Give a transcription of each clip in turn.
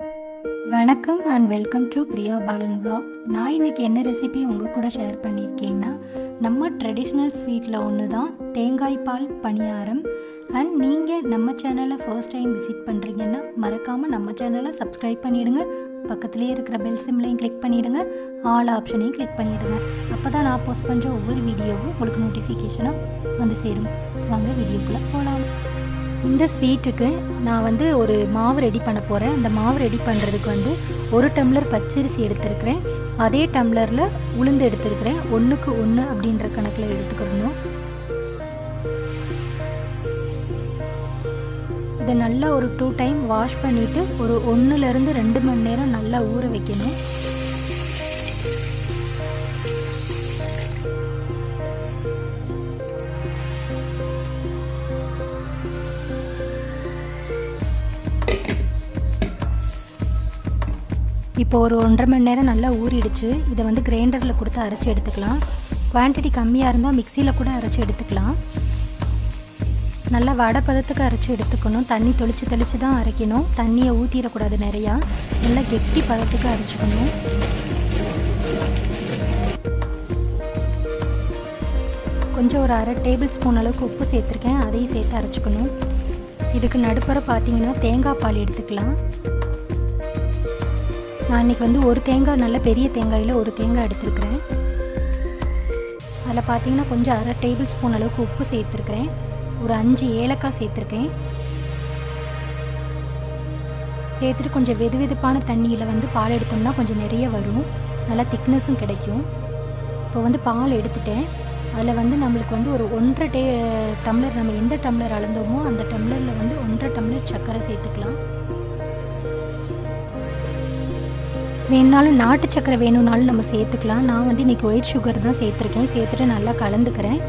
வணக்கம் and welcome to Priya Balan vlog. நான் இன்றைக்கி என்ன ரெசிபி உங்கள் கூட ஷேர் பண்ணியிருக்கேன்னா, நம்ம ட்ரெடிஷ்னல் ஸ்வீட்டில் ஒன்று தான் தேங்காய் பால் பணியாரம். அண்ட் நீங்கள் நம்ம சேனலை ஃபர்ஸ்ட் டைம் விசிட் பண்ணுறீங்கன்னா மறக்காமல் நம்ம சேனலை சப்ஸ்கிரைப் பண்ணிவிடுங்க. பக்கத்துலேயே இருக்கிற பெல் சிம்லையும் கிளிக் பண்ணிவிடுங்க, ஆல் ஆப்ஷனையும் கிளிக் பண்ணிவிடுங்க. அப்போ தான் நான் போஸ்ட் பண்ணுற ஒவ்வொரு வீடியோவும் உங்களுக்கு நோட்டிஃபிகேஷனாக வந்து சேரும். வாங்க வீடியோக்குள்ளே போகலாம். இந்த ஸ்வீட்டுக்கு நான் ஒரு மாவு ரெடி பண்ண போகிறேன். அந்த மாவு ரெடி பண்ணுறதுக்கு 1 டம்ளர் பச்சரிசி எடுத்துருக்கிறேன். அதே டம்ளரில் உளுந்து எடுத்துருக்கிறேன். 1க்கு 1 அப்படின்ற கணக்கில் எடுத்துக்கிறணும். இதை நல்லா ஒரு 2 டைம் வாஷ் பண்ணிவிட்டு ஒரு 1லேருந்து 2 மணி நேரம் நல்லா ஊற வைக்கணும். இப்போ ஒரு 1.5 மணி நேரம் நல்லா ஊறிடுச்சு. இதை கிரைண்டரில் கொடுத்து அரைச்சி எடுத்துக்கலாம். குவான்டிட்டி கம்மியாக இருந்தால் மிக்சியில் கூட அரைச்சி எடுத்துக்கலாம். நல்லா வடை பதத்துக்கு அரைச்சி எடுத்துக்கணும். தண்ணி தெளித்து தான் அரைக்கணும். தண்ணியை ஊற்றிடக்கூடாது நிறையா. நல்லா கெட்டி பதத்துக்கு அரைச்சிக்கணும். கொஞ்சம் ஒரு 1/2 டேபிள் ஸ்பூன் அளவுக்கு உப்பு சேர்த்துருக்கேன். அதையும் சேர்த்து அரைச்சிக்கணும். இதுக்கு நடுப்புற பார்த்தீங்கன்னா தேங்காய் பால் எடுத்துக்கலாம். நான் இன்றைக்கி ஒரு தேங்காய், நல்ல பெரிய தேங்காயில் ஒரு தேங்காய் எடுத்துருக்கிறேன். அதில் பார்த்தீங்கன்னா கொஞ்சம் 1/2 டேபிள் ஸ்பூன் அளவுக்கு உப்பு சேர்த்துருக்கிறேன். ஒரு 5 ஏலக்காய் சேர்த்துருக்கேன். சேர்த்துட்டு கொஞ்சம் வெதுவெதுப்பான தண்ணியில் பால் எடுத்தோம்னா கொஞ்சம் நிறைய வரும், நல்லா திக்னஸும் கிடைக்கும். இப்போ பால் எடுத்துட்டேன். அதில் நம்மளுக்கு ஒரு 1.5 டம்ளர், நம்ம எந்த டம்ளர் அளந்தோமோ அந்த டம்ளரில் 1.5 டம்ளர் சர்க்கரை சேர்த்துக்கலாம். வேணுனாலும் நாட்டு சக்கரை வேணும்னாலும் நம்ம சேர்த்துக்கலாம். நான் இன்றைக்கி ஒயிட் சுகர் தான் சேர்த்துருக்கேன். சேர்த்துட்டு நல்லா கலந்துக்கிறேன்.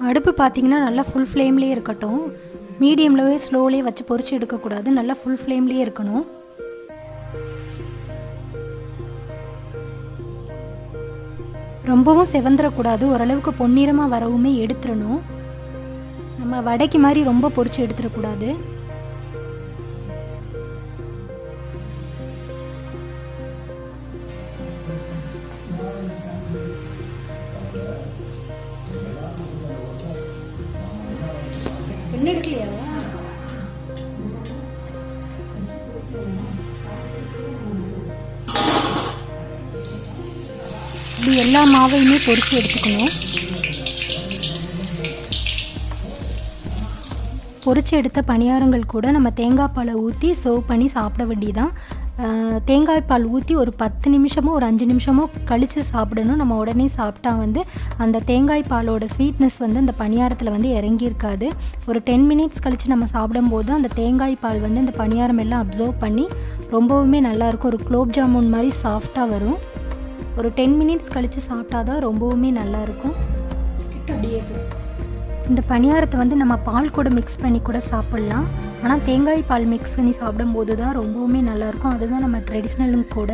அடுப்பு பார்த்திங்கன்னா நல்லா ஃபுல் ஃப்ளேம்லேயே இருக்கட்டும். மீடியம்லவே ஸ்லோலேயே வச்சு பொரிச்சு எடுக்கக்கூடாது. நல்லா ஃபுல் ஃப்ளேம்லேயே இருக்கணும். ரொம்பவும் செவந்துடக்கூடாது. ஓரளவுக்கு பொன்னிறமாக வரவுமே எடுத்துடணும். நம்ம வடைக்கு மாதிரி ரொம்ப பொரிச்சு எடுத்துடக்கூடாது. என்ன எடுக்கலையா? இப்படி எல்லா மாவையுமே பொரிச்சு எடுத்துக்கணும். பொரிச்சு எடுத்த பணியாரங்கள் கூட நம்ம தேங்காய் பாலை ஊற்றி சர்வ் பண்ணி சாப்பிட வேண்டியதான். தேங்காய் பால் ஊற்றி ஒரு 10 நிமிஷமோ ஒரு 5 நிமிஷமோ கழித்து சாப்பிடணும். நம்ம உடனே சாப்பிட்டா அந்த தேங்காய் பாலோட ஸ்வீட்னஸ் அந்த பணியாரத்தில் இறங்கியிருக்காது. ஒரு 10 மினிட்ஸ் கழித்து நம்ம சாப்பிடும்போது அந்த தேங்காய் பால் அந்த பணியாரம் எல்லாம் அப்சர்வ் பண்ணி ரொம்பவுமே நல்லாயிருக்கும். ஒரு குலோப் ஜாமுன் மாதிரி சாஃப்டாக வரும். ஒரு 10 மினிட்ஸ் கழித்து சாப்பிட்டா தான் ரொம்பவுமே நல்லாயிருக்கும். அப்படியே இந்த பணியாரத்தை நம்ம பால் கூட மிக்ஸ் பண்ணி கூட சாப்பிட்லாம். ஆனால் தேங்காய் பால் மிக்ஸ் பண்ணி சாப்பிடும்போது தான் ரொம்பவுமே நல்லாயிருக்கும். அதுதான் நம்ம ட்ரெடிஷ்னலும் கூட.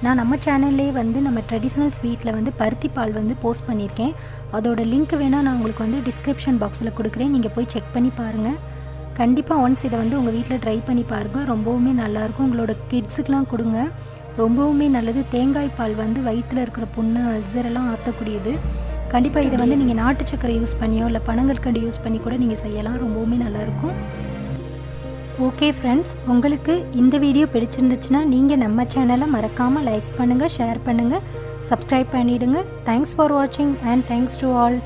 நான் நம்ம சேனல்லே நம்ம ட்ரெடிஷ்னல் ஸ்வீட்டில் பருத்தி பால் போஸ்ட் பண்ணியிருக்கேன். அதோட லிங்க் வேணால் நான் உங்களுக்கு டிஸ்கிரிப்ஷன் பாக்ஸில் கொடுக்குறேன். நீங்கள் போய் செக் பண்ணி பாருங்கள். கண்டிப்பாக ஒன்ஸ் இதை உங்கள் வீட்டில் ட்ரை பண்ணி பாருங்கள். ரொம்பவுமே நல்லாயிருக்கும். உங்களோட கிட்ஸுக்கெலாம் கொடுங்க. ரொம்பவுமே நல்லது. தேங்காய் பால் வயிற்றில் இருக்கிற புண்ணு, அல்சரெல்லாம் ஆற்றக்கூடியது. கண்டிப்பாக இதை வந்து நீங்கள் நாட்டு சக்கரை யூஸ் பண்ணியோ இல்லை பனங்கற்கண்டு யூஸ் பண்ணி கூட நீங்கள் செய்யலாம். ரொம்பவுமே நல்லாயிருக்கும். ஓகே ஃப்ரெண்ட்ஸ், உங்களுக்கு இந்த வீடியோ பிடிச்சிருந்துச்சுன்னா நீங்கள் நம்ம சேனலை மறக்காமல் லைக் பண்ணுங்கள், ஷேர் பண்ணுங்கள், சப்ஸ்கிரைப் பண்ணிவிடுங்க. தேங்க்ஸ் ஃபார் வாட்சிங் அண்ட் தேங்க்ஸ் டு ஆல்.